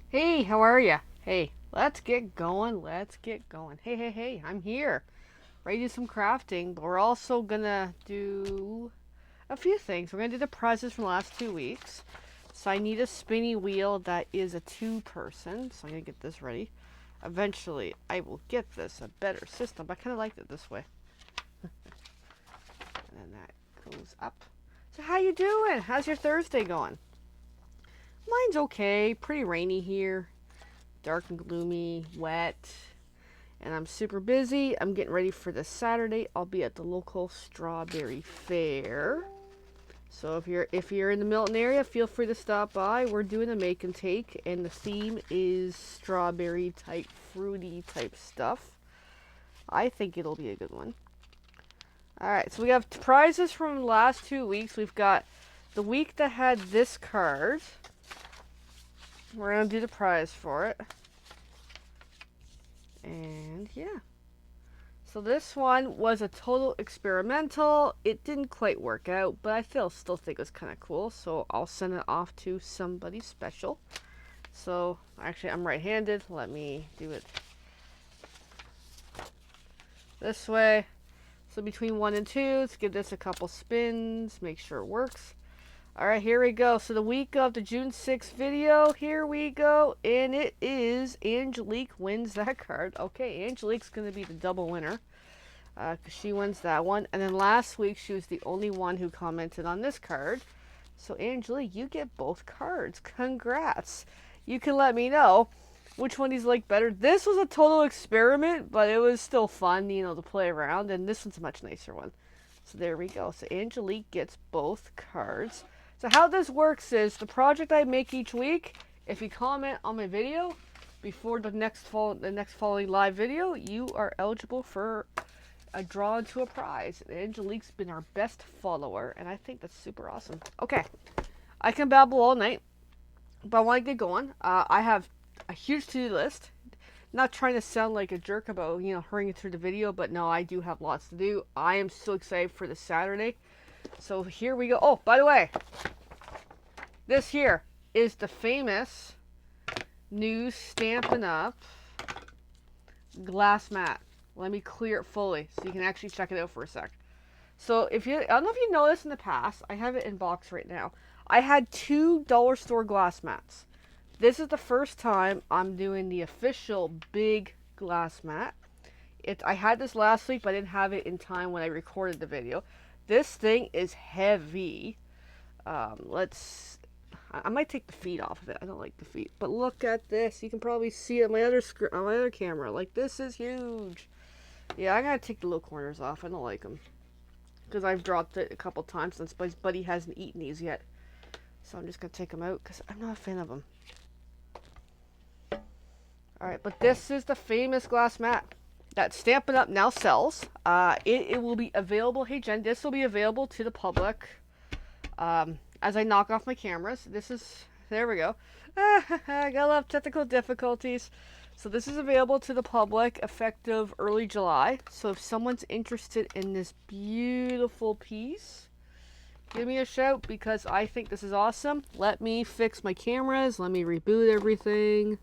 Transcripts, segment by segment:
Hey, how are ya? Hey, let's get going. Let's get going. Hey, I'm here. Ready to do some crafting, but we're also gonna do a few things. We're gonna do the prizes from the last 2 weeks. So I need a spinny wheel that is a two-person. So I'm gonna get this ready. Eventually, I will get this a better system. But I kind of liked it this way. And then that goes up. So how you doing? How's your Thursday going? Mine's okay. Pretty rainy here. Dark and gloomy, wet, and I'm super busy. I'm getting ready for this Saturday. I'll be at the local strawberry fair. So if you're in the Milton area, feel free to stop by. We're doing a make and take, and the theme is strawberry type, fruity type stuff. I think it'll be a good one. All right, so we have prizes from the last 2 weeks. We've got the week that had this card. We're gonna do the prize for it. And yeah. So this one was a total experimental. It didn't quite work out, but I still think it was kind of cool. So I'll send it off to somebody special. So actually I'm right-handed. Let me do it this way. So between 1 and 2, let's give this a couple spins, make sure it works. All right, here we go. So the week of the June 6th video, here we go. And it is Angelique wins that card. Okay, Angelique's going to be the double winner because she wins that one. And then last week, she was the only one who commented on this card. So Angelique, you get both cards. Congrats. You can let me know which one you like better. This was a total experiment, but it was still fun, to play around. And this one's a much nicer one. So there we go. So Angelique gets both cards. So how this works is the project I make each week, if you comment on my video before the next following live video, you are eligible for a draw into a prize. And Angelique's been our best follower, and I think that's super awesome. Okay, I can babble all night, but I want to get going. I have a huge to-do list. Not trying to sound like a jerk about, hurrying through the video, but no, I do have lots to do. I am so excited for this Saturday. So here we go. Oh, by the way, this here is the famous new Stampin' Up! Glass mat. Let me clear it fully so you can actually check it out for a sec. So I don't know if you know this in the past, I have it in box right now. I had two dollar store glass mats. This is the first time I'm doing the official big glass mat. I had this last week, but I didn't have it in time when I recorded the video. This thing is heavy. I might take the feet off of it. I don't like the feet. But look at this. You can probably see it on my other camera. Like, this is huge. Yeah, I gotta take the little corners off. I don't like them. Because I've dropped it a couple times since my buddy hasn't eaten these yet. So I'm just gonna take them out because I'm not a fan of them. Alright, but this is the famous glass mat that Stampin' Up! Now sells. It will be available. Hey, Jen, this will be available to the public as I knock off my cameras. There we go. I got a lot of technical difficulties. So this is available to the public effective early July. So if someone's interested in this beautiful piece, give me a shout because I think this is awesome. Let me fix my cameras. Let me reboot everything.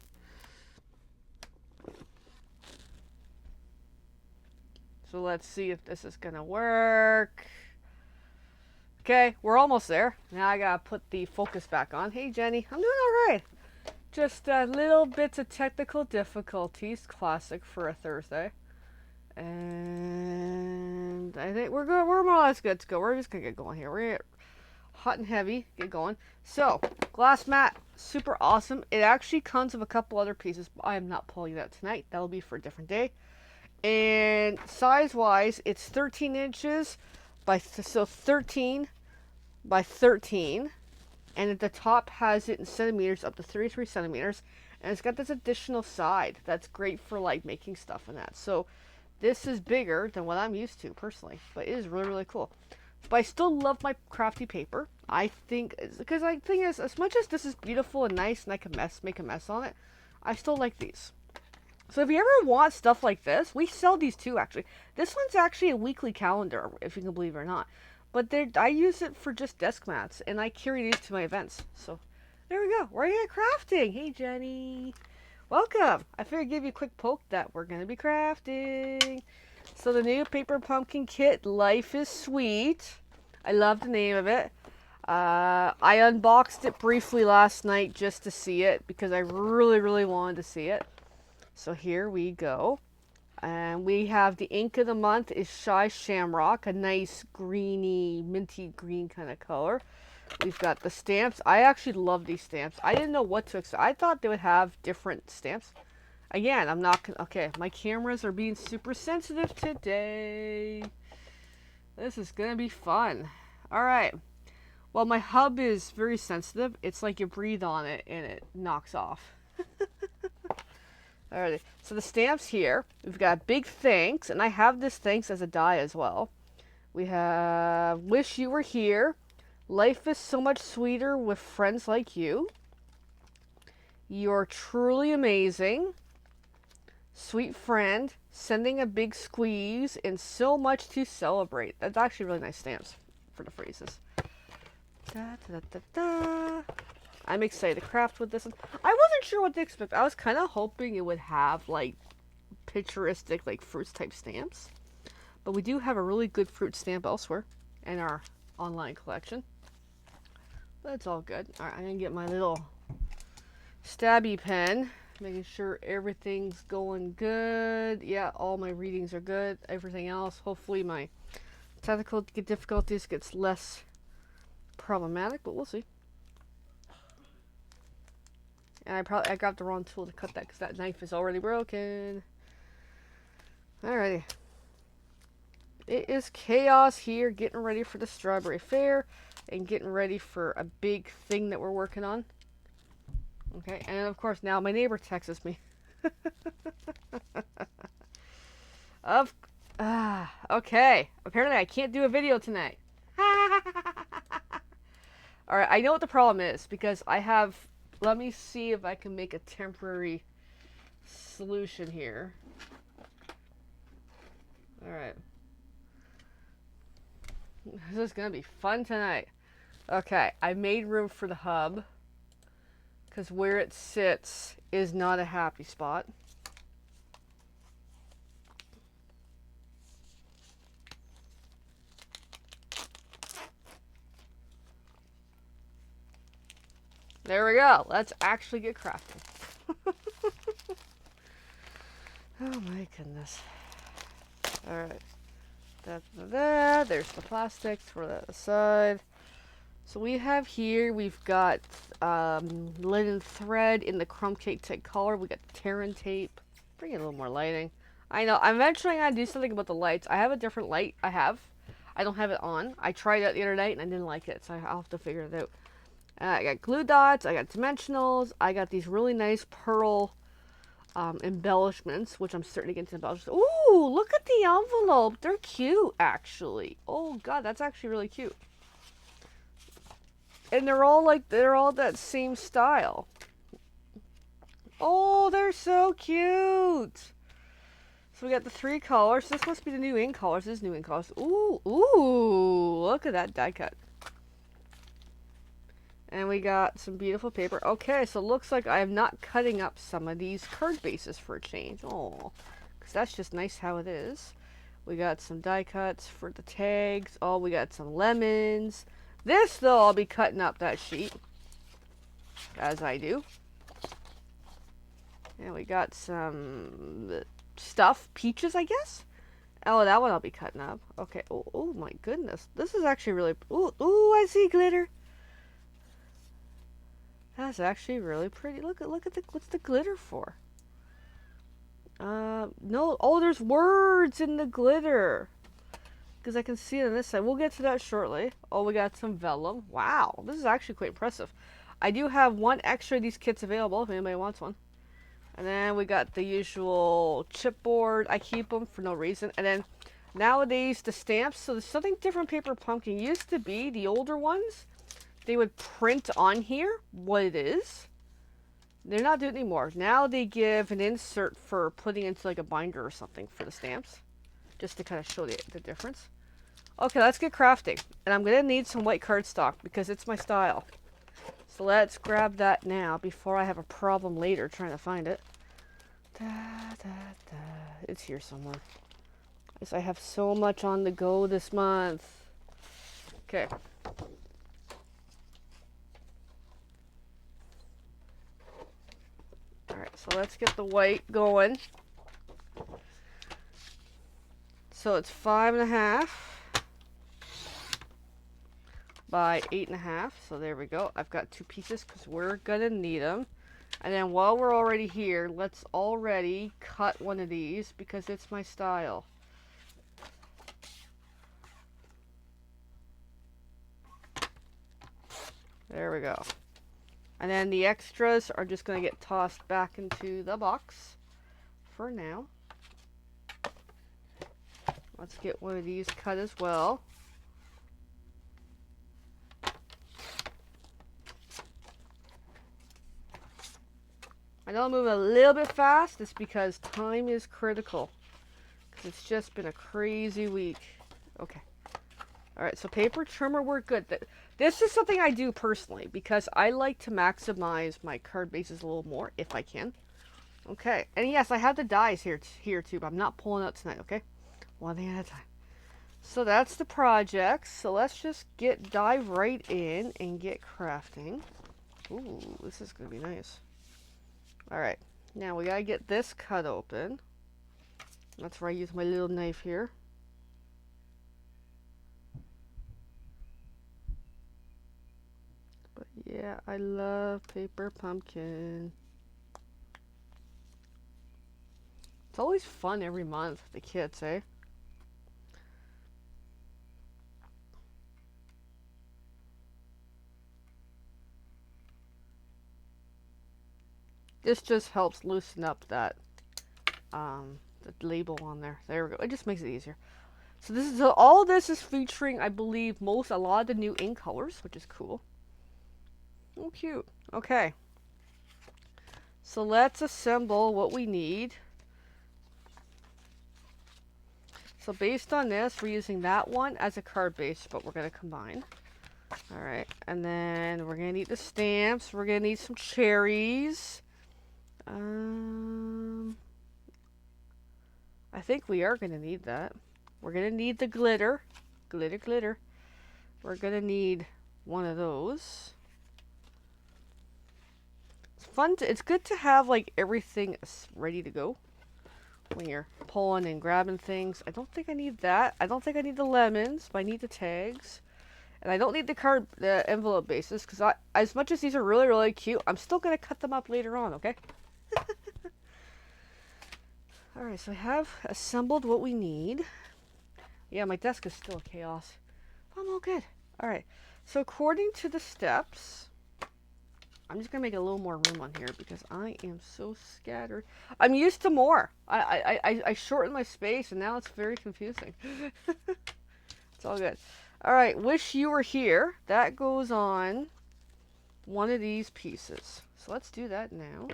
So let's see if this is gonna work. Okay, we're almost there. Now I gotta put the focus back on. Hey Jenny, I'm doing alright. Just little bits of technical difficulties, classic for a Thursday. And I think we're good. We're more or less good to go. We're just gonna get going here. We're hot and heavy. Get going. So, glass mat, super awesome. It actually comes with a couple other pieces. But I am not pulling that tonight. That'll be for a different day. And size-wise, it's 13 inches so 13 by 13. And at the top has it in centimeters up to 33 centimeters. And it's got this additional side that's great for like making stuff and that. So this is bigger than what I'm used to personally. But it is really, really cool. But I still love my crafty paper. I think, because the thing is, as much as this is beautiful and nice and I can make a mess on it, I still like these. So if you ever want stuff like this, we sell these too actually. This one's actually a weekly calendar, if you can believe it or not. But I use it for just desk mats, and I carry these to my events. So There we go. We're at crafting. Hey, Jenny. Welcome. I figured I'd give you a quick poke that we're going to be crafting. So the new paper pumpkin kit, Life is Sweet. I love the name of it. I unboxed it briefly last night just to see it because I really, really wanted to see it. So here we go. And we have the ink of the month is Shy Shamrock, a nice greeny, minty green kind of color. We've got the stamps. I actually love these stamps. I didn't know what to expect. I thought they would have different stamps. Again, I'm not gonna, okay, my cameras are being super sensitive today. This is gonna be fun. Alright. Well, my hub is very sensitive. It's like you breathe on it and it knocks off. Alrighty. So the stamps here, we've got big thanks, and I have this thanks as a die as well. We have wish you were here. Life is so much sweeter with friends like you. You're truly amazing. Sweet friend, sending a big squeeze, and so much to celebrate. That's actually really nice stamps for the phrases. Da, da, da, da. I'm excited to craft with this one. I wasn't sure what to expect. I was kind of hoping it would have like picturesque, like fruits type stamps. But we do have a really good fruit stamp elsewhere in our online collection. But it's all good. Alright, I'm going to get my little stabby pen. Making sure everything's going good. Yeah, all my readings are good. Everything else, hopefully my technical difficulties gets less problematic, but we'll see. And I grabbed the wrong tool to cut that because that knife is already broken. Alrighty. It is chaos here, getting ready for the strawberry fair and getting ready for a big thing that we're working on. Okay, and of course now my neighbor texts me. Okay. Apparently I can't do a video tonight. Alright, I know what the problem is because I have... Let me see if I can make a temporary solution here. Alright. This is going to be fun tonight. Okay, I made room for the hub. Because where it sits is not a happy spot. There we go. Let's actually get crafting. Oh my goodness. Alright. There's the plastics for that aside. So we have here, we've got linen thread in the crumb cake type color. We got the Terran tape. Bring in a little more lighting. I know, I'm eventually going to do something about the lights. I have a different light. I don't have it on. I tried it the other night and I didn't like it, so I'll have to figure it out. I got glue dots, I got dimensionals, I got these really nice pearl embellishments, which I'm starting to get into embellishments. Ooh, look at the envelope. They're cute, actually. Oh, God, that's actually really cute. And they're all that same style. Oh, they're so cute. So we got the 3 colors. This must be the new ink colors. This is new ink colors. Ooh, look at that die cut. And we got some beautiful paper. Okay, so it looks like I am not cutting up some of these card bases for a change. Oh, because that's just nice how it is. We got some die cuts for the tags. Oh, we got some lemons. This, though, I'll be cutting up that sheet. As I do. And we got some stuff. Peaches, I guess? Oh, that one I'll be cutting up. Okay. Oh my goodness. This is actually really... Ooh, I see glitter. That's actually really pretty. Look at what's the glitter for? No. Oh, there's words in the glitter. Because I can see it on this side. We'll get to that shortly. Oh, we got some vellum. Wow, this is actually quite impressive. I do have one extra of these kits available if anybody wants one. And then we got the usual chipboard. I keep them for no reason. And then nowadays the stamps. So there's something different. Paper pumpkin used to be the older ones. They would print on here what it is. They're not doing it anymore. Now they give an insert for putting into like a binder or something for the stamps. Just to kind of show the difference. Okay, let's get crafting. And I'm going to need some white cardstock because it's my style. So let's grab that now before I have a problem later trying to find it. It's here somewhere. Yes, I have so much on the go this month. Okay. Alright, so let's get the white going. So it's 5.5 by 8.5. So there we go. I've got 2 pieces because we're gonna need them. And then while we're already here, let's already cut one of these because it's my style. There we go. And then the extras are just going to get tossed back into the box for now. Let's get one of these cut as well. I know I'm moving a little bit fast. It's because time is critical. Because it's just been a crazy week. Okay. Alright, so paper trimmer, we're good. This is something I do personally because I like to maximize my card bases a little more if I can. Okay, and yes, I have the dies here too, but I'm not pulling out tonight, okay? One thing at a time. So that's the project. So let's just dive right in and get crafting. Ooh, this is going to be nice. Alright, now we got to get this cut open. That's where I use my little knife here. But yeah, I love paper pumpkin. It's always fun every month, the kids, eh? This just helps loosen up that the label on there. There we go. It just makes it easier. So this is all of this is featuring, I believe, a lot of the new ink colors, which is cool. Oh, cute. Okay. So let's assemble what we need. So based on this, we're using that one as a card base, but we're going to combine. Alright, and then we're going to need the stamps. We're going to need some cherries. I think we are going to need that. We're going to need the glitter. Glitter, glitter. We're going to need one of those. It's fun. It's good to have like everything ready to go when you're pulling and grabbing things. I don't think I need that. I don't think I need the lemons, but I need the tags. And I don't need the envelope bases, because as much as these are really, really cute, I'm still going to cut them up later on, okay? Alright, so I have assembled what we need. Yeah, my desk is still chaos. I'm all good. Alright, so according to the steps, I'm just going to make a little more room on here because I am so scattered. I'm used to more. I shortened my space and now it's very confusing. It's all good. Alright, wish you were here. That goes on one of these pieces. So let's do that now.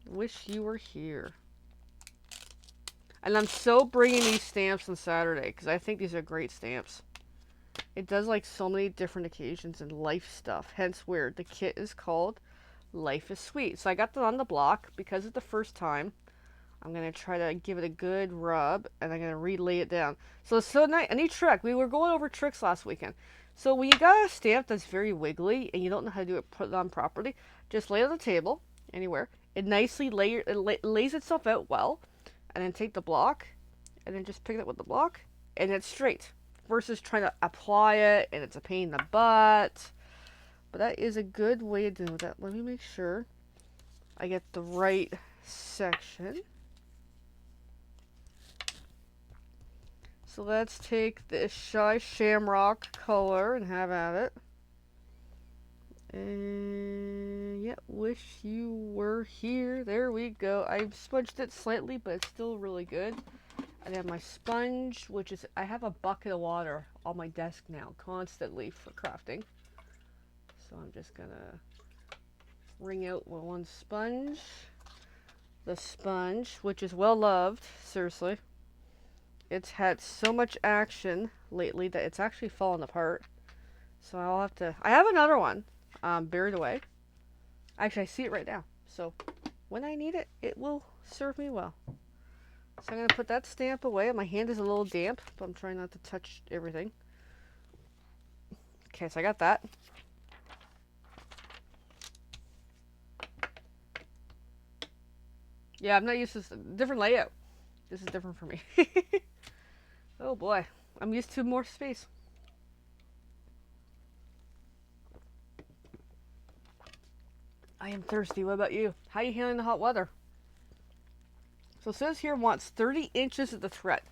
Wish you were here. And I'm so bringing these stamps on Saturday because I think these are great stamps. It does like so many different occasions and life stuff. Hence where the kit is called Life is Sweet. So I got that on the block because it's the first time. I'm going to try to give it a good rub and I'm going to relay it down. So nice. A neat trick. We were going over tricks last weekend. So when you got a stamp that's very wiggly and you don't know how to do it, put it on properly, just lay it on the table, anywhere. It nicely lays itself out well. And then take the block and then just pick it up with the block and it's straight. Versus trying to apply it and it's a pain in the butt. But that is a good way to do that. Let me make sure I get the right section. So let's take this Shy Shamrock color and have at it. And yeah, wish you were here. There we go. I smudged it slightly, but it's still really good. I have my sponge, which is, I have a bucket of water on my desk now, constantly for crafting. So I'm just gonna wring out my one sponge. The sponge, which is well loved, seriously. It's had so much action lately that it's actually fallen apart. So I'll have to, I have another one buried away. Actually, I see it right now. So when I need it, it will serve me well. So I'm going to put that stamp away. My hand is a little damp, but I'm trying not to touch everything. Okay, so I got that. Yeah, I'm not used to this. Different layout. This is different for me. Oh boy, I'm used to more space. I am thirsty. What about you? How are you handling the hot weather? So it says here wants 30 inches of the thread.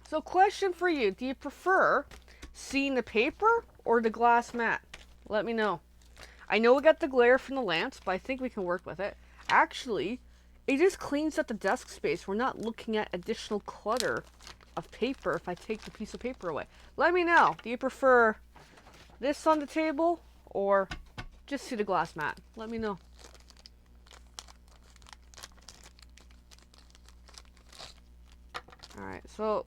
So question for you. Do you prefer seeing the paper or the glass mat? Let me know. I know we got the glare from the lamps, but I think we can work with it. Actually, it just cleans up the desk space. We're not looking at additional clutter of paper if I take the piece of paper away. Let me know. Do you prefer this on the table or just see the glass mat? Let me know. Alright, so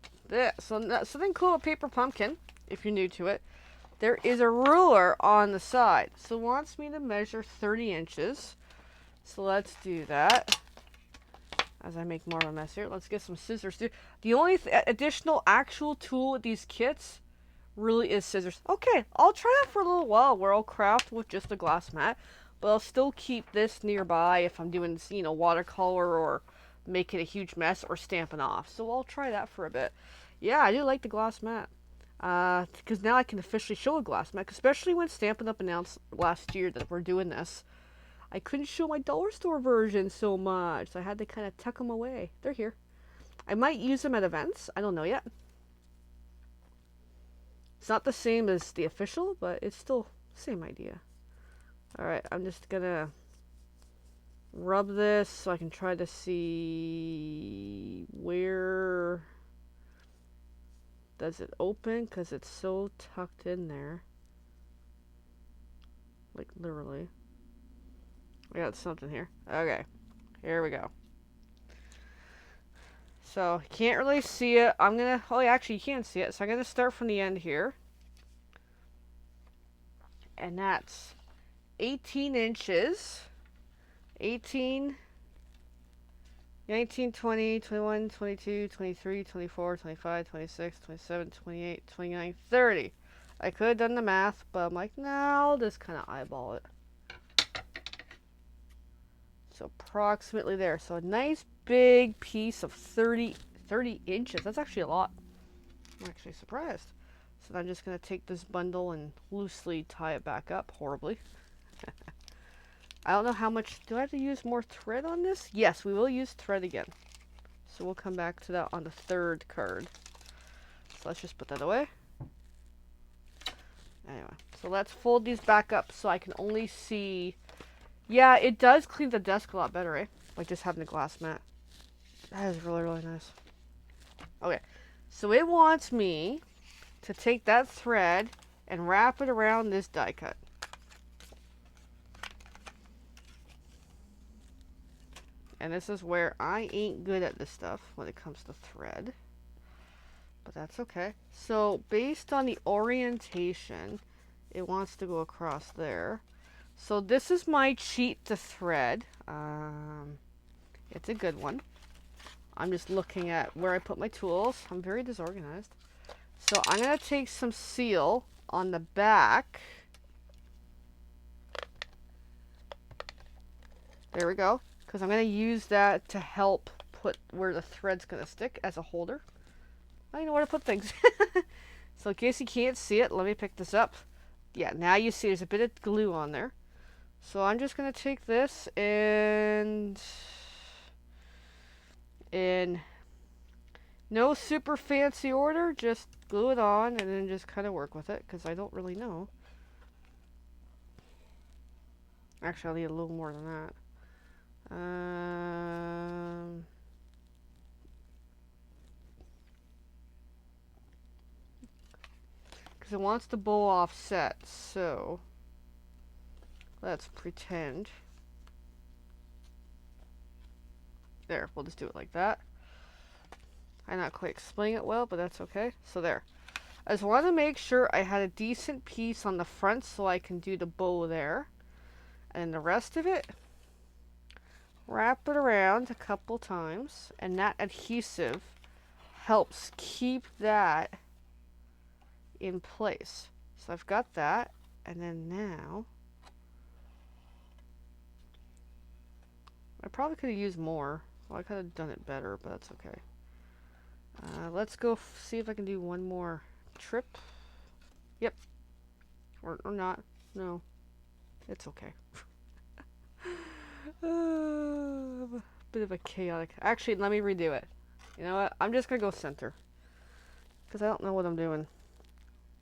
something cool with Paper Pumpkin, if you're new to it, there is a ruler on the side. So it wants me to measure 30 inches. So let's do that. As I make more of a mess here, let's get some scissors. The only additional actual tool with these kits really is scissors. Okay, I'll try that for a little while where I'll craft with just a glass mat, but I'll still keep this nearby if I'm doing, watercolor or making a huge mess or stamping off. So I'll try that for a bit. Yeah, I do like the glass mat. Because now I can officially show a glass mat, especially when Stampin' Up! Announced last year that we're doing this. I couldn't show my dollar store version so much, so I had to kind of tuck them away. They're here. I might use them at events. I don't know yet. It's not the same as the official, but it's still the same idea. Alright, I'm just gonna rub this so I can try to see where does it open, because it's so tucked in there. Like literally. I got something here. Okay, here we go. So, you can't really see it. I'm gonna, oh yeah, actually you can see it. So I'm gonna start from the end here. And that's 18 inches. 18, 19, 20, 21, 22, 23, 24, 25, 26, 27, 28, 29, 30. I could have done the math, but I'm like, no, I'll just kind of eyeball it. So approximately there. So a nice big piece of 30 inches. That's actually a lot. I'm actually surprised. So I'm just going to take this bundle and loosely tie it back up horribly. I don't know how much. Do I have to use more thread on this? Yes, we will use thread again. So we'll come back to that on the third card. So let's just put that away. Anyway, so let's fold these back up so I can only see. Yeah, it does clean the desk a lot better, eh? Like just having a glass mat. That is really, really nice. Okay, so it wants me to take that thread and wrap it around this die cut. And this is where I ain't good at this stuff when it comes to thread. But that's okay. So based on the orientation, it wants to go across there. So this is my cheat to thread. It's a good one. I'm just looking at where I put my tools. I'm very disorganized. So I'm going to take some seal on the back. There we go. Because I'm going to use that to help put where the thread's going to stick as a holder. I know where to put things. So in case you can't see it, let me pick this up. Yeah, now you see there's a bit of glue on there. So I'm just going to take this and in no super fancy order, just glue it on and then just kind of work with it because I don't really know. Actually, I'll need a little more than that. Because it wants the bowl offset, so let's pretend. There, we'll just do it like that. I'm not quite explaining it well, but that's okay. So there. I just wanted to make sure I had a decent piece on the front so I can do the bow there. And the rest of it, wrap it around a couple times. And that adhesive helps keep that in place. So I've got that. And then now, I probably could have used more. Well, I could have done it better, but that's okay. Let's go see if I can do one more trip. Yep. Or not. No. It's okay. Bit of a chaotic. Actually, let me redo it. You know what? I'm just going to go center. Because I don't know what I'm doing.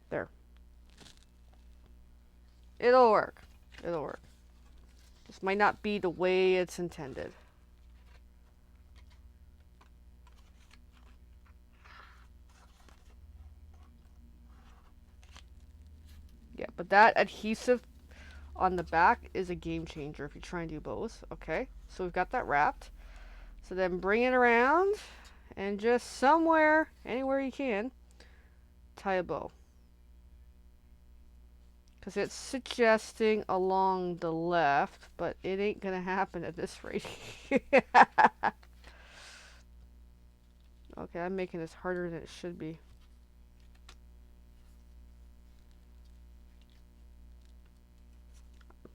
There. It'll work. It'll work. This might not be the way it's intended. Yeah, but that adhesive on the back is a game changer if you try and do both. Okay, so we've got that wrapped. So then bring it around and just somewhere, anywhere you can, tie a bow. Because it's suggesting along the left, but it ain't going to happen at this rate. Okay, I'm making this harder than it should be.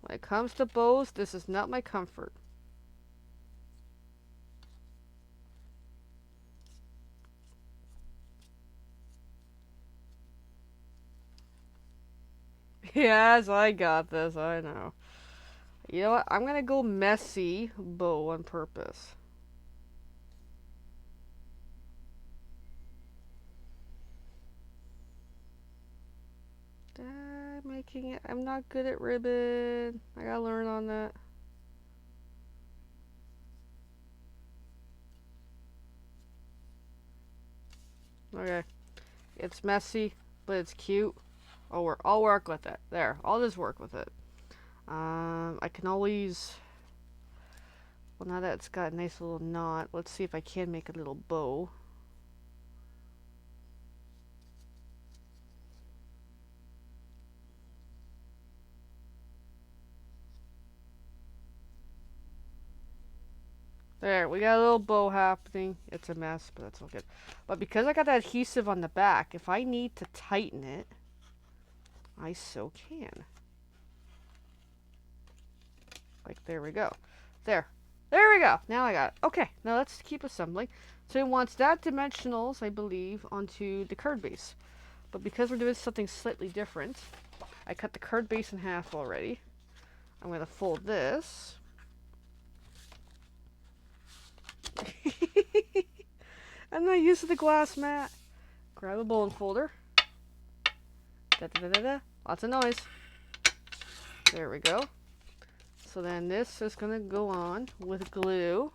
When it comes to bows, this is not my comfort. Yes, I got this, I know. You know what? I'm going to go messy bow on purpose. Making it. I'm not good at ribbon. I gotta learn on that. Okay. It's messy, but it's cute. I'll work with it. There. I'll just work with it. I can always... Well, now that it's got a nice little knot, let's see if I can make a little bow. There, we got a little bow happening. It's a mess, but that's all good. But because I got that adhesive on the back, if I need to tighten it, I so can. Like, there we go. There. There we go. Now I got it. Okay, now let's keep assembling. So it wants that dimensionals, I believe, onto the card base. But because we're doing something slightly different, I cut the card base in half already. I'm going to fold this. I'm not used to the glass mat. Grab a bone folder. Da, da, da, da, da. Lots of noise. There we go. So then this is going to go on with glue.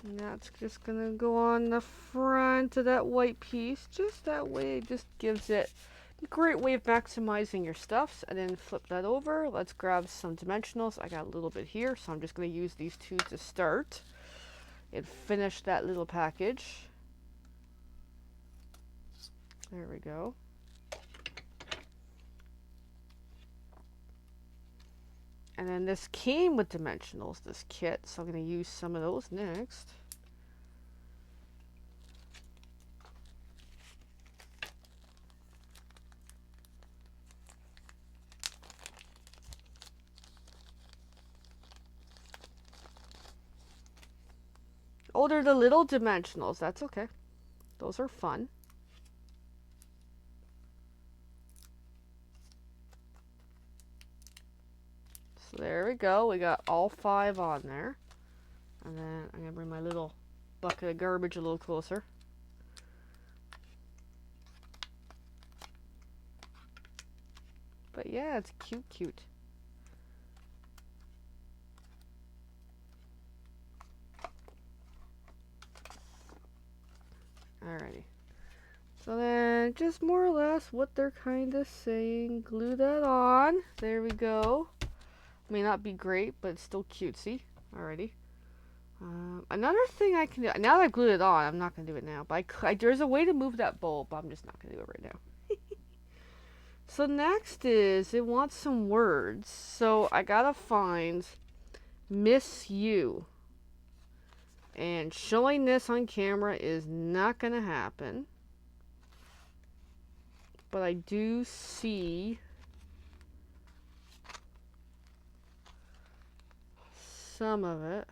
And that's just going to go on the front of that white piece. Just that way, it just gives it a great way of maximizing your stuffs. And then flip that over. Let's grab some dimensionals. I got a little bit here, so I'm just going to use these two to start and finish that little package. There we go. And then this came with dimensionals, this kit, so I'm going to use some of those next. Oh, they're the little dimensionals. That's okay. Those are fun. So there we go. We got all 5 on there. And then I'm going to bring my little bucket of garbage a little closer. But yeah, it's cute, cute. Alrighty. So then, just more or less what they're kind of saying. Glue that on. There we go. May not be great, but it's still cutesy. Alrighty. Another thing I can do, now that I've glued it on, I'm not going to do it now, but there's a way to move that bulb, but I'm just not going to do it right now. So next is, it wants some words. So I got to find miss you. And showing this on camera is not going to happen. But I do see some of it.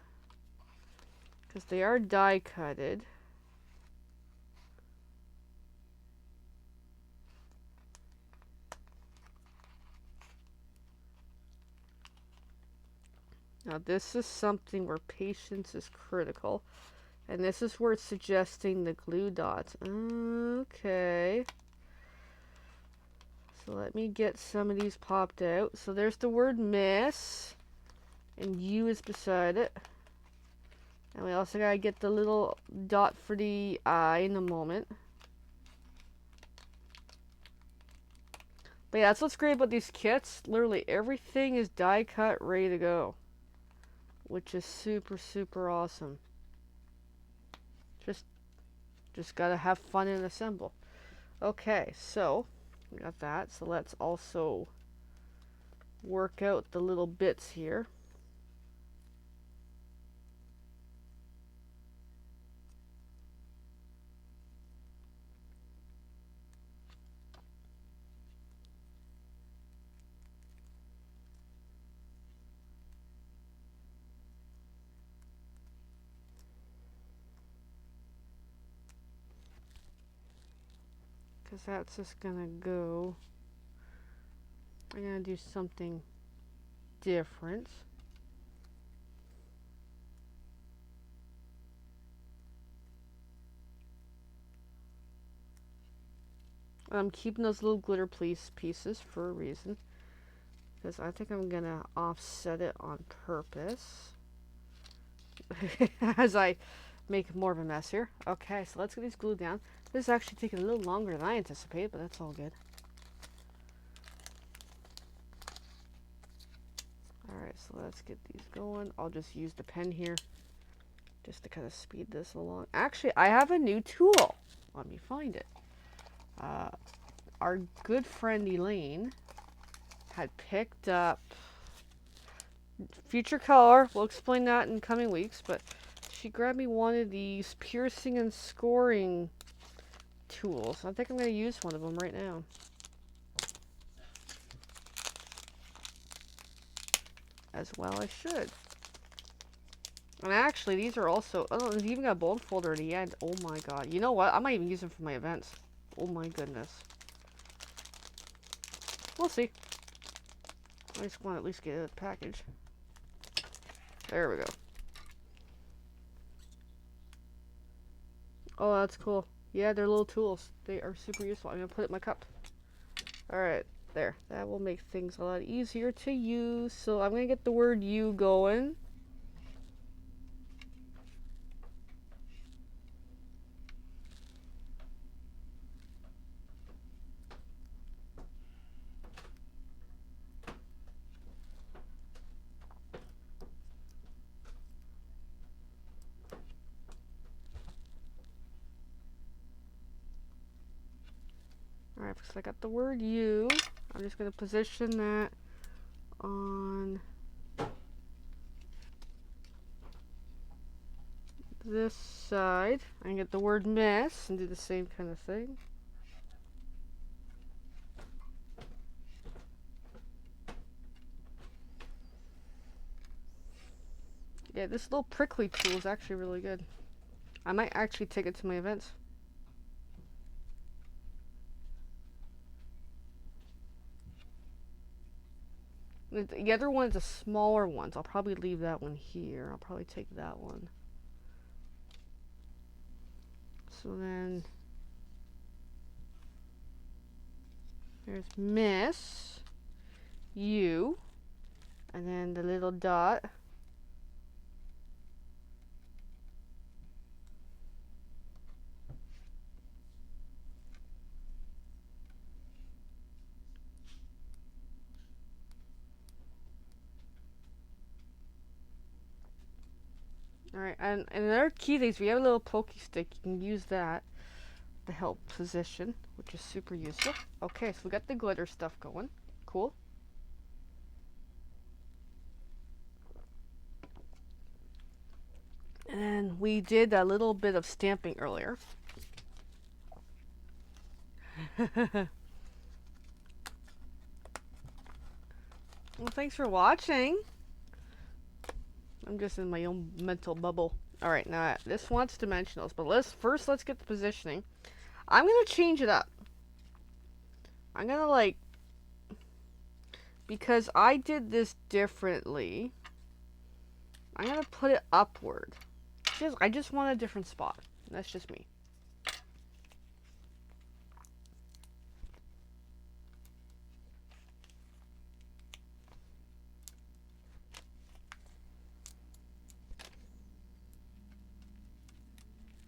Because they are die cutted. Now this is something where patience is critical. And this is where it's suggesting the glue dots. Okay. So let me get some of these popped out. So there's the word miss. And you is beside it. And we also gotta get the little dot for the eye in a moment. But yeah, that's what's great about these kits. Literally everything is die cut, ready to go. Which is super, super awesome. Just gotta have fun and assemble. Okay, so we got that. So let's also work out the little bits here. Because that's just gonna go. I'm gonna do something different. I'm keeping those little glitter pieces for a reason. Because I think I'm gonna offset it on purpose. As I make more of a mess here. Okay, so let's get these glued down. This is actually taking a little longer than I anticipated, but that's all good. Alright, so let's get these going. I'll just use the pen here just to kind of speed this along. Actually, I have a new tool. Let me find it. Our good friend Elaine had picked up Future Color. We'll explain that in coming weeks, but she grabbed me one of these piercing and scoring tools. I think I'm going to use one of them right now. As well I should. And actually, these are also, oh, they've even got a bold folder at the end. Oh my god. You know what? I might even use them for my events. Oh my goodness. We'll see. I just want to at least get a package. There we go. Oh, that's cool. Yeah, they're little tools. They are super useful. I'm going to put it in my cup. Alright, there. That will make things a lot easier to use. So I'm going to get the word you going. Alright, because I got the word you. I'm just going to position that on this side. I can get the word miss and do the same kind of thing. Yeah, this little prickly tool is actually really good. I might actually take it to my events. The other one is a smaller one, so I'll probably leave that one here. I'll probably take that one. So then, there's miss you, and then the little dot. Alright, and another key thing is if you have a little pokey stick, you can use that to help position, which is super useful. Okay, so we got the glitter stuff going. Cool. And we did a little bit of stamping earlier. Well, thanks for watching. I'm just in my own mental bubble. Alright, now this wants dimensionals, but let's get the positioning. I'm gonna change it up. I'm gonna because I did this differently, I'm gonna put it upward. I just want a different spot. That's just me.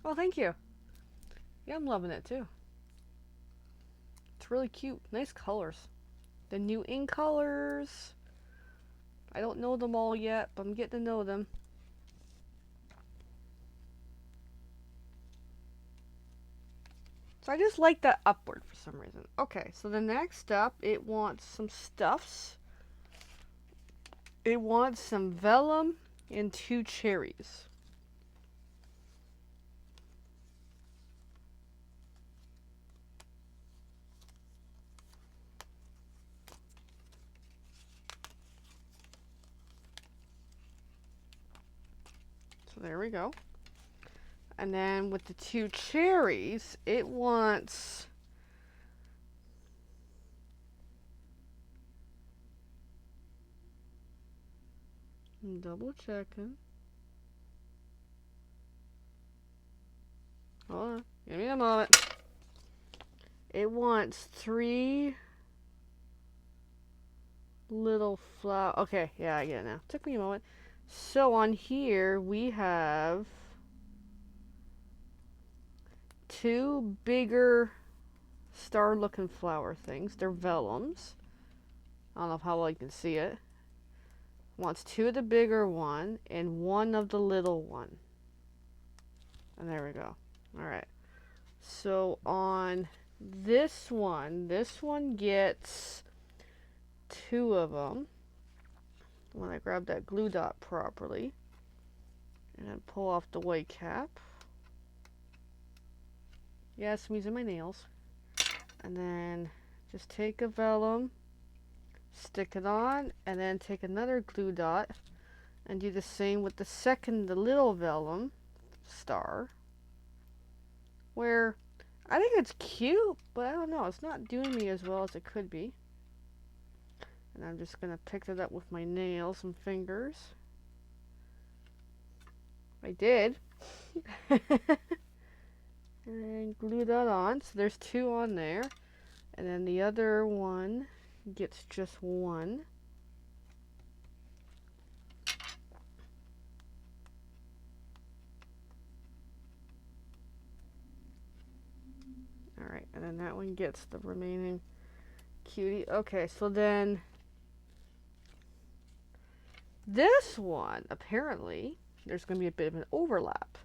Oh, thank you. Yeah, I'm loving it too. It's really cute. Nice colors. The new ink colors. I don't know them all yet, but I'm getting to know them. So I just like that upward for some reason. Okay, so the next up, it wants some stuffs. It wants some vellum and 2 cherries. So there we go. And then with the 2 cherries, it wants double checking. Hold on. Give me a moment. It wants 3 little flower. Okay, yeah, I get it now. Took me a moment. So on here we have 2 bigger star-looking flower things. They're vellums. I don't know how well you can see it. Wants 2 of the bigger one and 1 of the little one. And there we go. Alright. So on this one gets 2 of them. When I grab that glue dot properly. And then pull off the white cap. Yes, I'm using my nails. And then just take a vellum, stick it on, and then take another glue dot and do the same with the little vellum star. Where I think it's cute, but I don't know, it's not doing me as well as it could be. And I'm just gonna pick it up with my nails and fingers. I did. And glue that on. So there's 2 on there. And then the other one gets just 1. Alright, and then that one gets the remaining cutie. Okay, so then this one, apparently, there's going to be a bit of an overlap.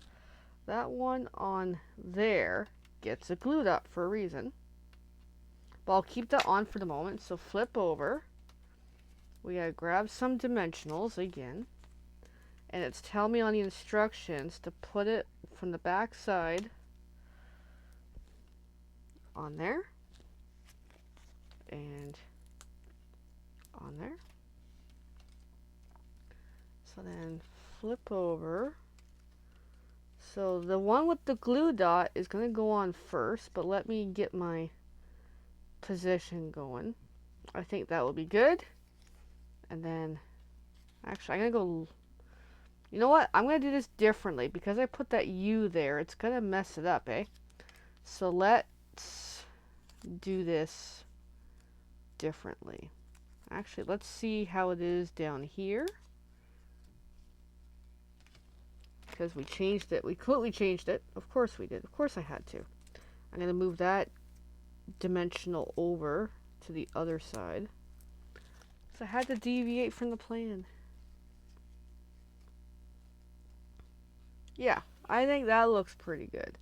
That one on there gets a glue dot for a reason. But I'll keep that on for the moment. So flip over. We gotta grab some dimensionals again. And it's telling me on the instructions to put it from the back side on there. And on there. So then flip over. So the one with the glue dot is going to go on first, but let me get my position going. I think that will be good. And then, actually, I'm going to go, you know what? I'm going to do this differently because I put that U there. It's going to mess it up, eh? So let's do this differently. Actually, let's see how it is down here. Because we changed it. We completely changed it. Of course we did. Of course I had to. I'm going to move that dimensional over to the other side. So I had to deviate from the plan. Yeah, I think that looks pretty good.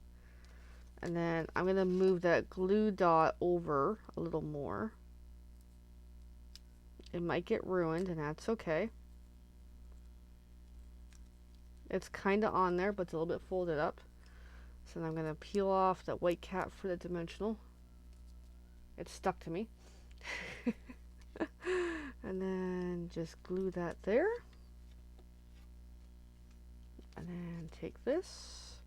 And then I'm going to move that glue dot over a little more. It might get ruined, and that's okay. It's kind of on there, but it's a little bit folded up. So then I'm going to peel off that white cap for the dimensional. It's stuck to me. And then just glue that there. And then take this.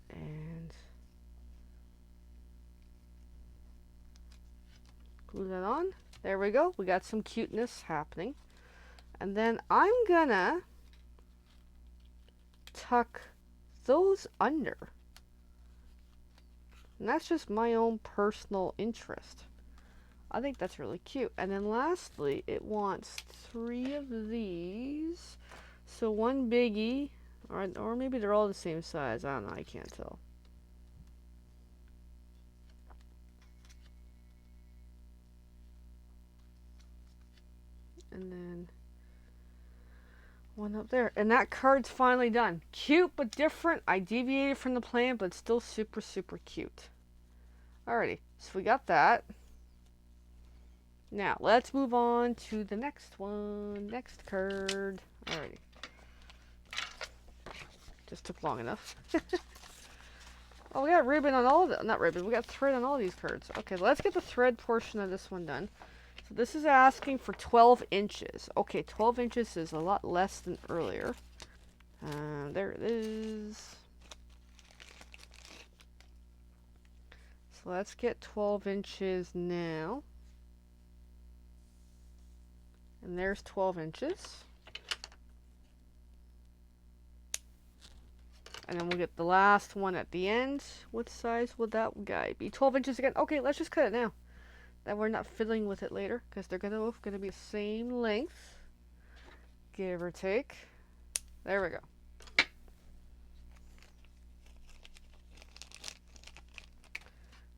And glue that on. There we go. We got some cuteness happening. And then I'm gonna tuck those under. And that's just my own personal interest. I think that's really cute. And then lastly, it wants 3 of these. So one biggie, or maybe they're all the same size. I don't know. I can't tell. And then one up there. And that card's finally done. Cute but different. I deviated from the plan, but still super, super cute. Alrighty. So we got that. Now, let's move on to the next one. Next card. Alrighty. Just took long enough. Oh, we got ribbon on all of it. Not ribbon. We got thread on all these cards. Okay, let's get the thread portion of this one done. So this is asking for 12 inches. Okay, 12 inches is a lot less than earlier. There it is. So let's get 12 inches now. And there's 12 inches. And then we'll get the last one at the end. What size would that guy be? 12 inches again. Okay, let's just cut it now. That we're not fiddling with it later, because they're gonna be the same length, give or take. There we go.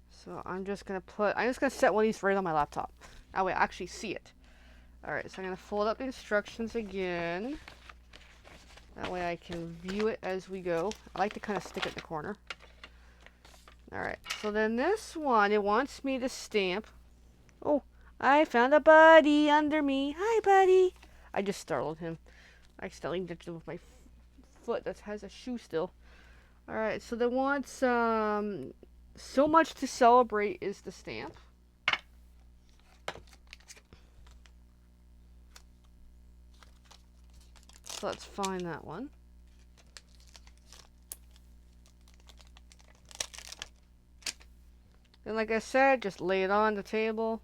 So I'm just gonna set one of these right on my laptop. That way I actually see it. Alright, so I'm gonna fold up the instructions again. That way I can view it as we go. I like to kind of stick it in the corner. Alright, so then this one, it wants me to stamp. Oh, I found a buddy under me. Hi, buddy. I just startled him. I accidentally touched him with my foot that has a shoe still. Alright, so they want so much to celebrate is the stamp. So let's find that one. And like I said, just lay it on the table.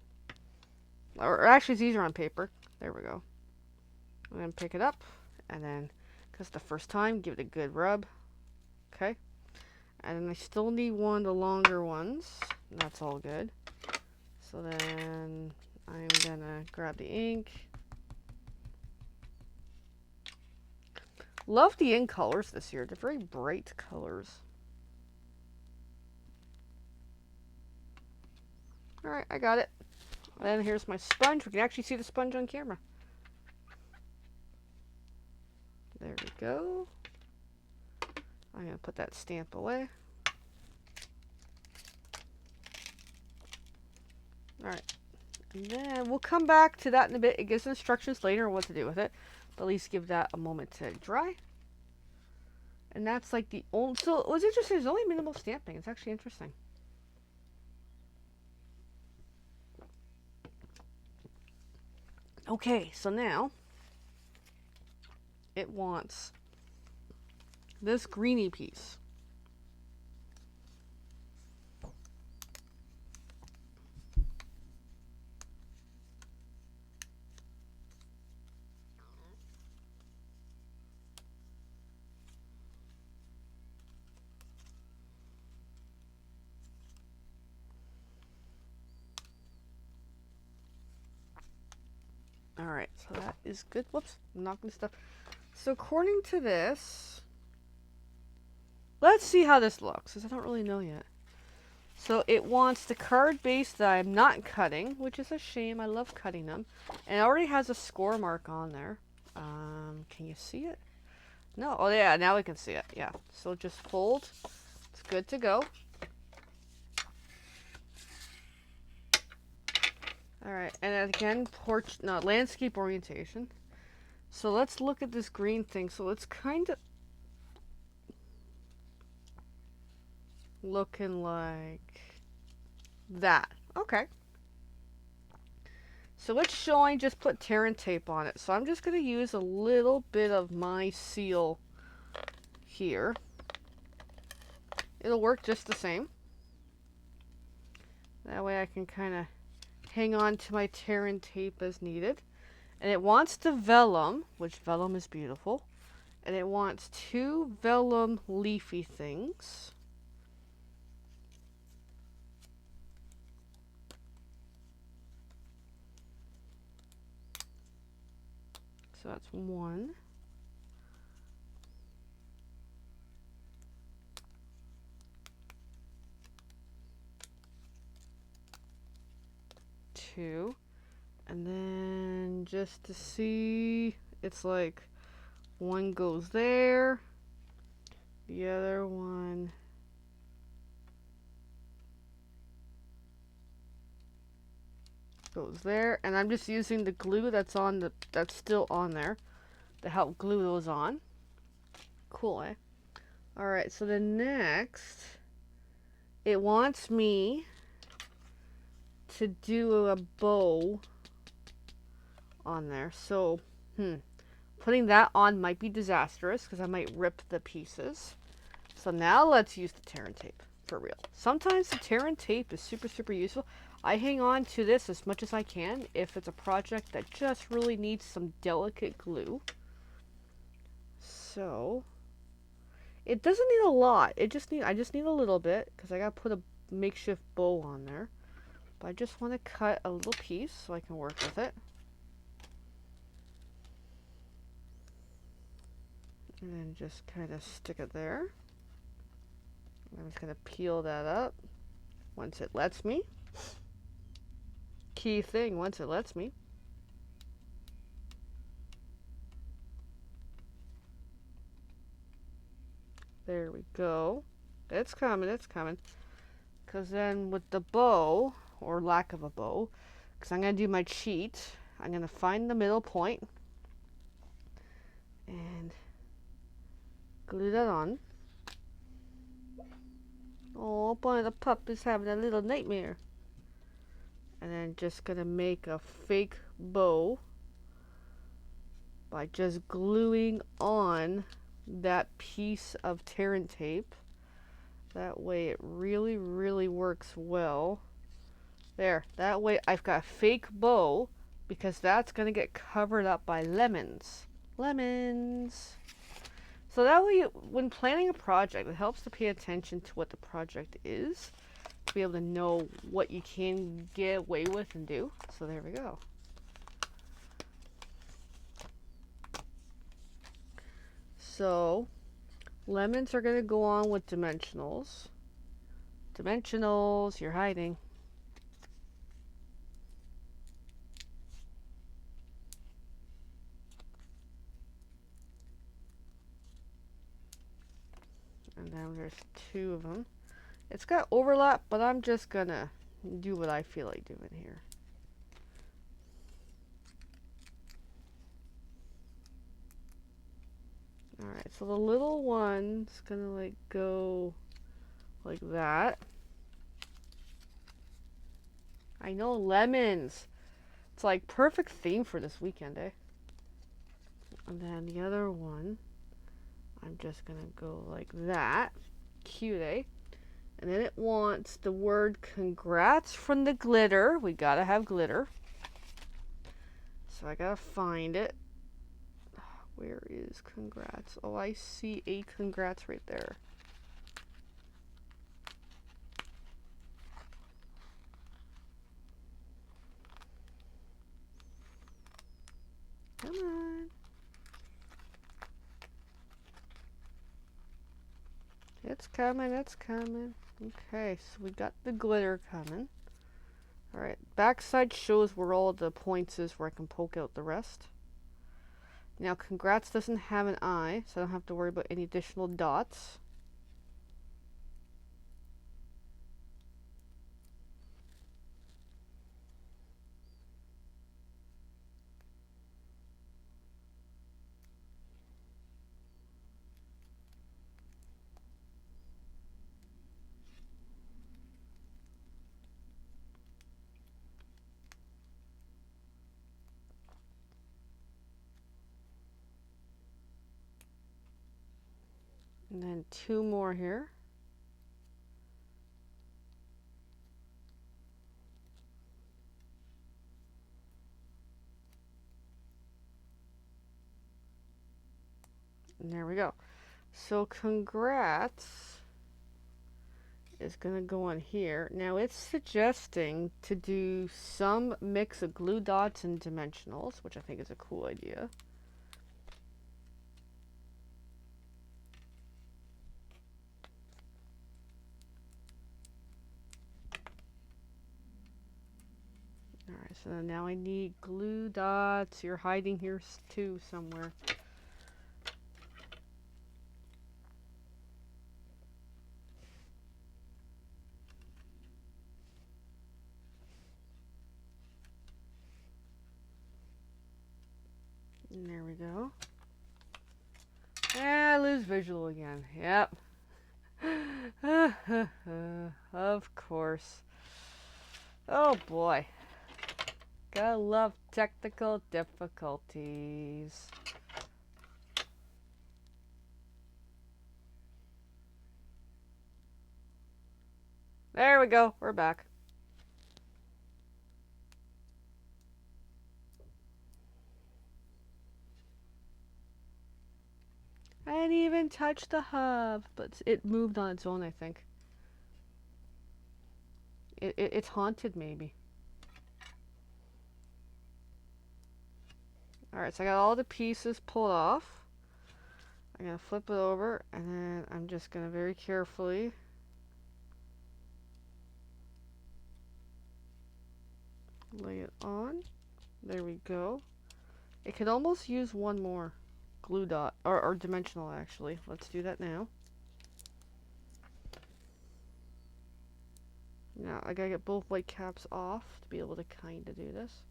Or actually, it's easier on paper. There we go. And then pick it up. And then, because the first time, give it a good rub. Okay. And then I still need one of the longer ones. That's all good. So then I'm going to grab the ink. Love the ink colors this year. They're very bright colors. Alright, I got it. Then here's my sponge. We can actually see the sponge on camera. There we go. I'm going to put that stamp away. Alright. And then we'll come back to that in a bit. It gives instructions later on what to do with it. But at least give that a moment to dry. And that's like the only... So it was interesting. There's only minimal stamping. It's actually interesting. Okay, so now it wants this greeny piece. Alright, so that is good. Whoops, I'm knocking stuff. So according to this, let's see how this looks, because I don't really know yet. So it wants the card base that I'm not cutting, which is a shame. I love cutting them. And it already has a score mark on there. Can you see it? No. Oh, yeah. Now we can see it. Yeah. So just fold. It's good to go. All right. And then again, landscape orientation. So let's look at this green thing. So it's kind of looking like that. Okay. So it's showing, just put tear and tape on it. So I'm just going to use a little bit of my seal here. It'll work just the same. That way I can kind of hang on to my tear and tape as needed. And it wants to vellum, which vellum is beautiful. And it wants 2 vellum leafy things. So that's 1. 2. And then just to see, it's like 1 goes there, the other one goes there, and I'm just using the glue that's still on there to help glue those on. Cool, eh? All right, so the next, it wants me to do a bow on there. So, putting that on might be disastrous because I might rip the pieces. So now let's use the tear and tape for real. Sometimes the tear and tape is super, super useful. I hang on to this as much as I can if it's a project that just really needs some delicate glue. So it doesn't need a lot. I just need a little bit because I gotta put a makeshift bow on there. But I just want to cut a little piece so I can work with it. And then just kind of stick it there. I'm just going to peel that up once it lets me. Key thing, once it lets me. There we go. It's coming, it's coming. Because then with the bow, or lack of a bow, because I'm going to do my cheat, I'm going to find the middle point and glue that on. Oh, boy, the pup is having a little nightmare. And then just going to make a fake bow by just gluing on that piece of tear and tape. That way it really, really works well. There, that way I've got a fake bow because that's going to get covered up by lemons. Lemons! So that way, when planning a project, it helps to pay attention to what the project is, to be able to know what you can get away with and do. So there we go. So lemons are going to go on with dimensionals. Dimensionals, you're hiding. And then there's 2 of them. It's got overlap, but I'm just going to do what I feel like doing here. Alright, so the little one's going to like go like that. I know, lemons. It's like perfect theme for this weekend, eh? And then the other one, I'm just going to go like that. Cute, eh? And then it wants the word congrats from the glitter. We gotta have glitter. So I gotta find it. Where is congrats? Oh, I see a congrats right there. Come on. It's coming, it's coming. Okay, so we got the glitter coming. Alright, backside shows where all the points is where I can poke out the rest. Now, congrats doesn't have an eye, so I don't have to worry about any additional dots. And then 2 more here. And there we go. So congrats is going to go on here. Now it's suggesting to do some mix of glue dots and dimensionals, which I think is a cool idea. Alright, so now I need glue dots. You're hiding here too somewhere. And there we go. I lose visual again. Yep. Of course. Oh boy. Gotta love technical difficulties. There we go. We're back. I didn't even touch the hub, but it moved on its own, I think. It's haunted, maybe. Alright, so I got all the pieces pulled off. I'm going to flip it over, and then I'm just going to very carefully lay it on. There we go. It could almost use one more glue dot, or dimensional actually. Let's do that now. Now I gotta get both white caps off to be able to kind of do this.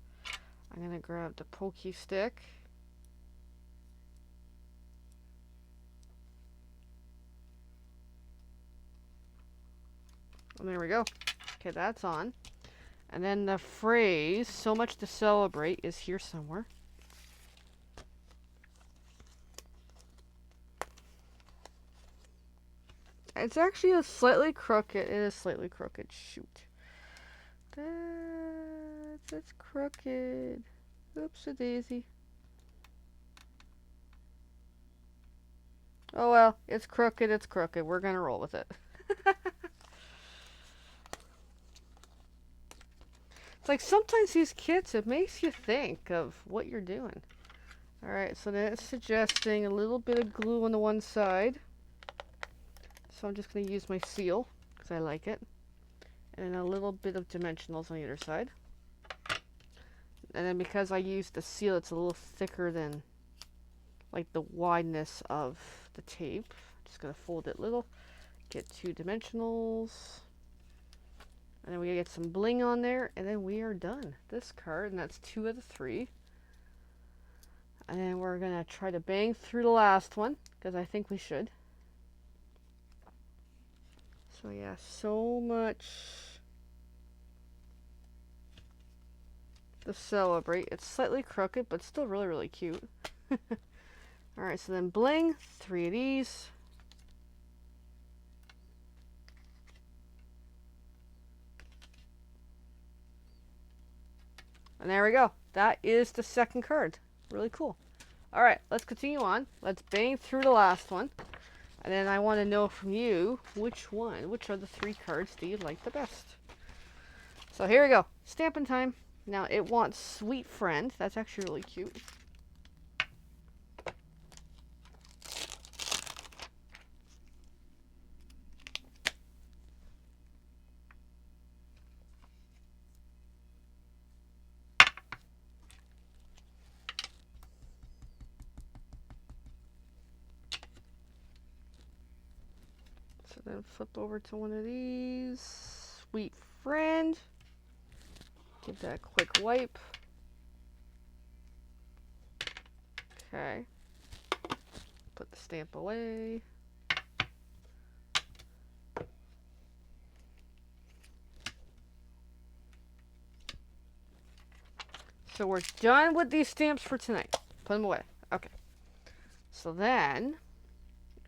I'm gonna grab the pokey stick. And there we go. Okay, that's on. And then the phrase, "so much to celebrate," is here somewhere. It's actually a slightly crooked. It is slightly crooked. Shoot. It's crooked. Oops a daisy. Oh well, it's crooked, it's crooked. We're gonna roll with it. It's like sometimes these kits, it makes you think of what you're doing. Alright, so then it's suggesting a little bit of glue on the one side. So I'm just going to use my seal, because I like it. And then a little bit of dimensionals on the other side. And then because I used the seal, it's a little thicker than like the wideness of the tape. I'm just going to fold it a little. Get 2 dimensionals. And then we get some bling on there, and then we are done. This card, and that's 2 of the 3. And then we're going to try to bang through the last one, because I think we should. So yeah, so much to celebrate. It's slightly crooked, but still really, really cute. Alright, so then bling, 3 of these. And there we go. That is the second card. Really cool. Alright, let's continue on. Let's bang through the last one. And then I want to know from you, which are the 3 cards do you like the best? So here we go. Stamping time. Now it wants Sweet Friend. That's actually really cute. Then flip over to one of these. Sweet friend. Give that a quick wipe. Okay. Put the stamp away. So we're done with these stamps for tonight. Put them away. Okay. So then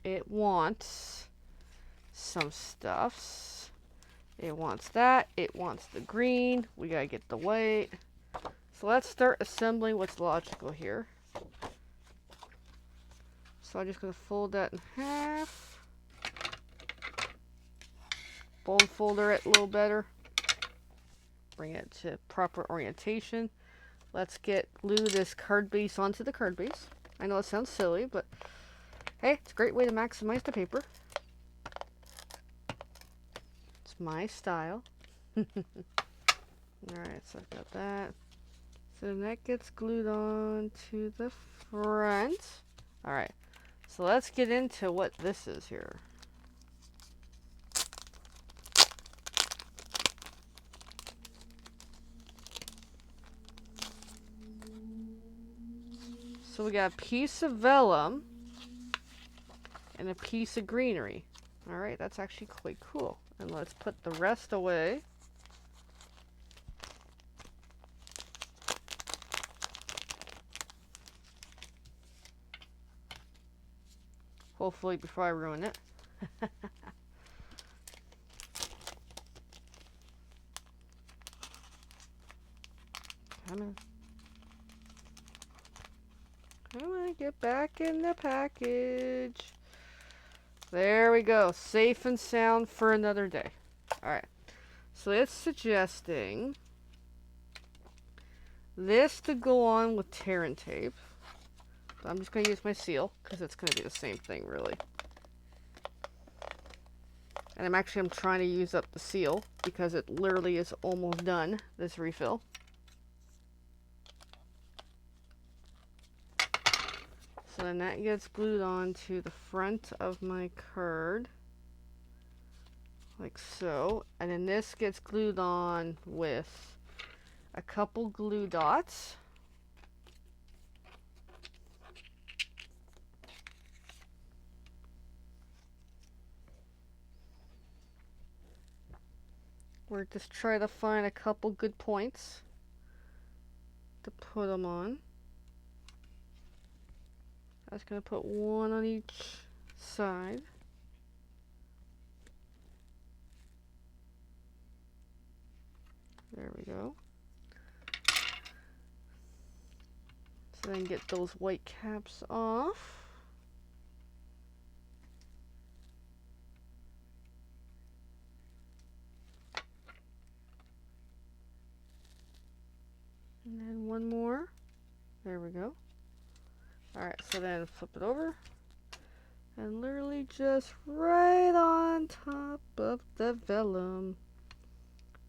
it wants some stuffs. It wants that. It wants the green. We gotta get the white. So let's start assembling what's logical here. So I'm just gonna fold that in half. Bone folder it a little better. Bring it to proper orientation. Let's glue this card base onto the card base. I know it sounds silly, but hey, it's a great way to maximize the paper. It's my style. Alright, so I've got that. So that gets glued on to the front. Alright, so let's get into what this is here. So we got a piece of vellum and a piece of greenery. Alright, that's actually quite cool. And let's put the rest away. Hopefully before I ruin it. Come on. Come on, get back in the package. There we go. Safe and sound for another day. Alright. So it's suggesting this to go on with tear and tape. But I'm just going to use my seal because it's going to be the same thing, really. And I'm trying to use up the seal because it literally is almost done, this refill. So then that gets glued on to the front of my card. Like so. And then this gets glued on with a couple glue dots. We're just trying to find a couple good points to put them on. I was going to put one on each side. There we go. So then get those white caps off. And then one more. There we go. Alright, so then flip it over. And literally just right on top of the vellum.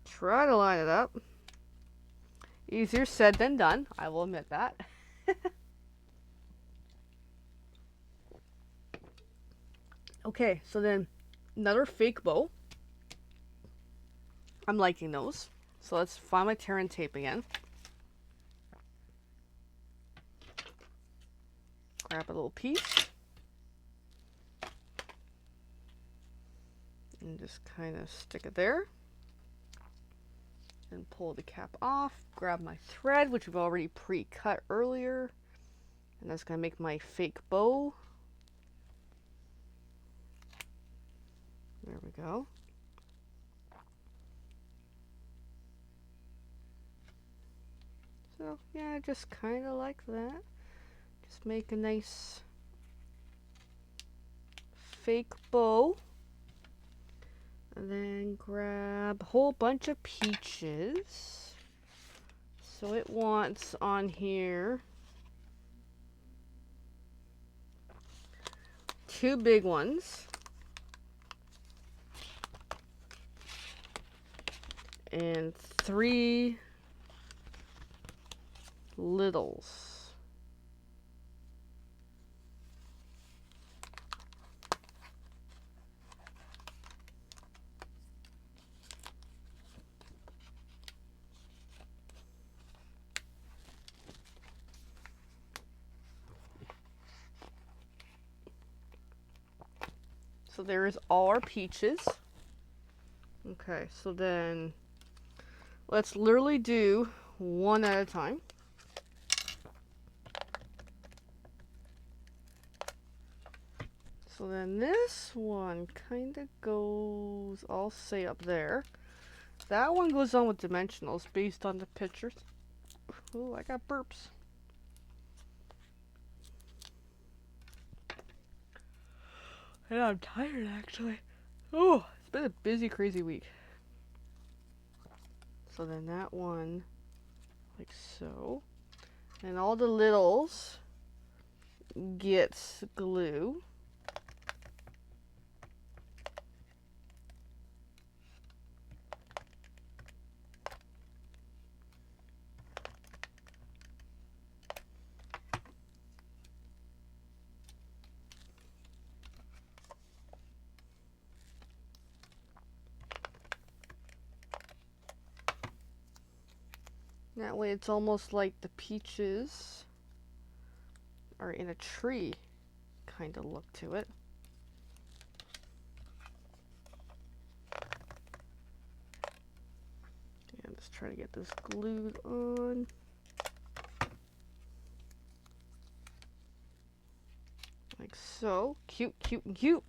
Try to line it up. Easier said than done, I will admit that. Okay, so then another fake bow. I'm liking those. So let's find my tear and tape again. Grab a little piece. And just kind of stick it there. And pull the cap off. Grab my thread, which we've already pre-cut earlier. And that's going to make my fake bow. There we go. So, yeah, just kind of like that. Just make a nice fake bow. And then grab a whole bunch of peaches. So it wants on here 2 big ones. And 3 littles. So there is all our peaches. Okay, so then let's literally do one at a time. So then this one kind of goes, I'll say up there. That one goes on with dimensionals based on the pictures. Ooh, I got burps. And I'm tired actually. Oh, it's been a busy, crazy week. So then that one, like so. And all the littles gets glue. That way it's almost like the peaches are in a tree kind of look to it. And let's try to get this glued on. Like so. Cute, cute, and cute.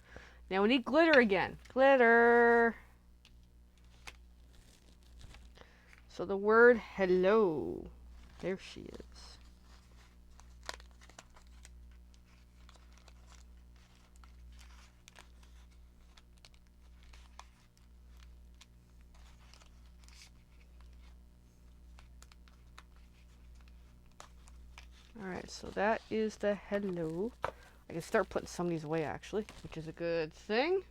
Now we need glitter again. Glitter. So the word hello. There she is. Alright, so that is the hello. I can start putting some of these away actually, which is a good thing.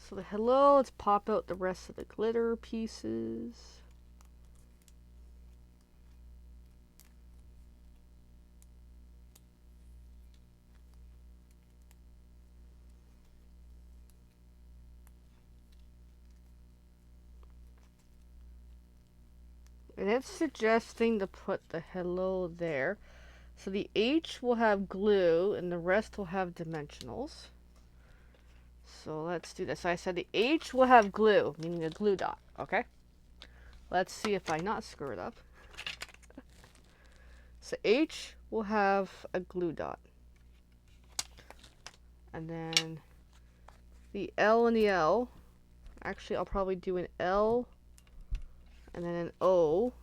So the hello, let's pop out the rest of the glitter pieces. And it's suggesting to put the hello there. So the H will have glue and the rest will have dimensionals. So let's do this. So I said the H will have glue, meaning a glue dot, okay? Let's see if I not screw it up. So H will have a glue dot. And then the L and the L, actually I'll probably do an L and then an O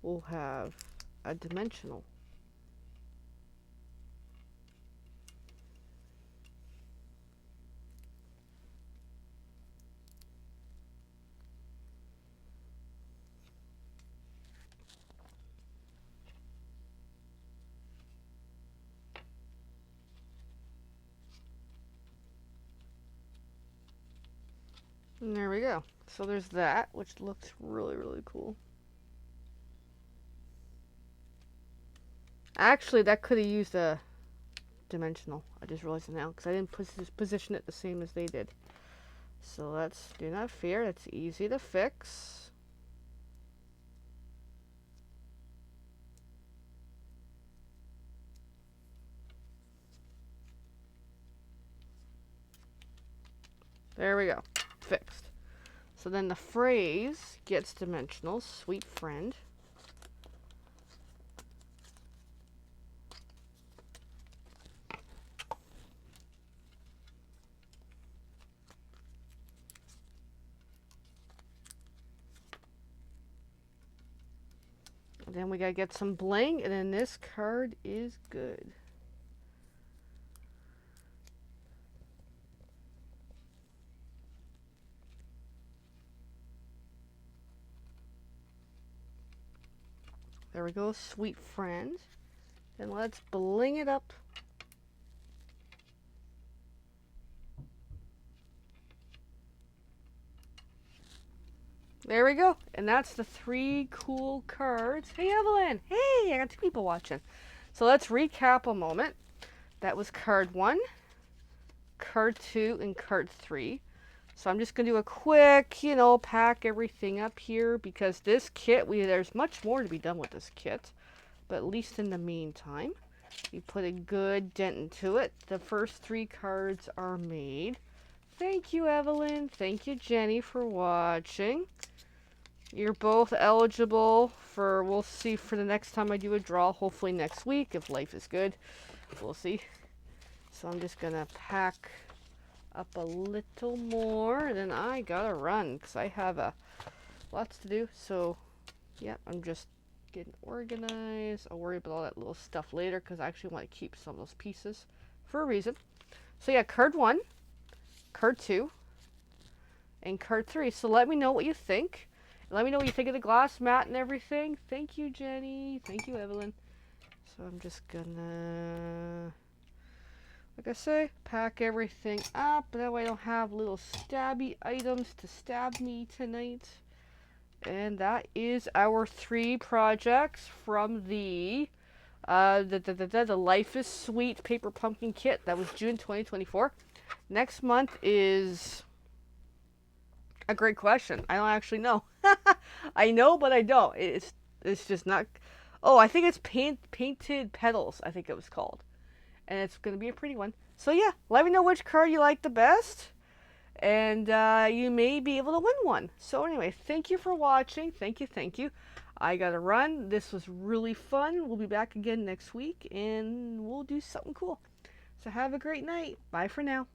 will have a dimensional. And there we go. So there's that, which looks really, really cool. Actually, that could have used a dimensional. I just realized it now because I didn't position it the same as they did. So let's do not fear. It's easy to fix. There we go. Fixed. So then the phrase gets dimensional. Sweet friend. And then we gotta get some bling, and then this card is good. There we go, sweet friend. And let's bling it up. There we go. And that's the 3 cool cards. Hey, Evelyn. Hey, I got 2 people watching. So let's recap a moment. That was card 1, card 2, and card 3. So I'm just going to do a quick, pack everything up here because this kit, there's much more to be done with this kit. But at least in the meantime. You put a good dent into it. The first 3 cards are made. Thank you, Evelyn. Thank you, Jenny, for watching. You're both eligible for, we'll see for the next time I do a draw, hopefully next week, if life is good. We'll see. So I'm just going to pack up a little more, and then I gotta run, because I have lots to do. So, yeah, I'm just getting organized. I'll worry about all that little stuff later, because I actually want to keep some of those pieces for a reason. So yeah, card 1, card 2, and card 3. So let me know what you think. Let me know what you think of the glass mat and everything. Thank you, Jenny. Thank you, Evelyn. So I'm just gonna, like I say, pack everything up. That way I don't have little stabby items to stab me tonight. And that is our 3 projects from the Life is Sweet Paper Pumpkin Kit. That was June 2024. Next month is a great question. I don't actually know. I know, but I don't. It's just not. Oh, I think it's Painted Petals, I think it was called. And it's going to be a pretty one. So yeah, let me know which card you like the best. And you may be able to win one. So anyway, thank you for watching. Thank you. I got to run. This was really fun. We'll be back again next week, and we'll do something cool. So have a great night. Bye for now.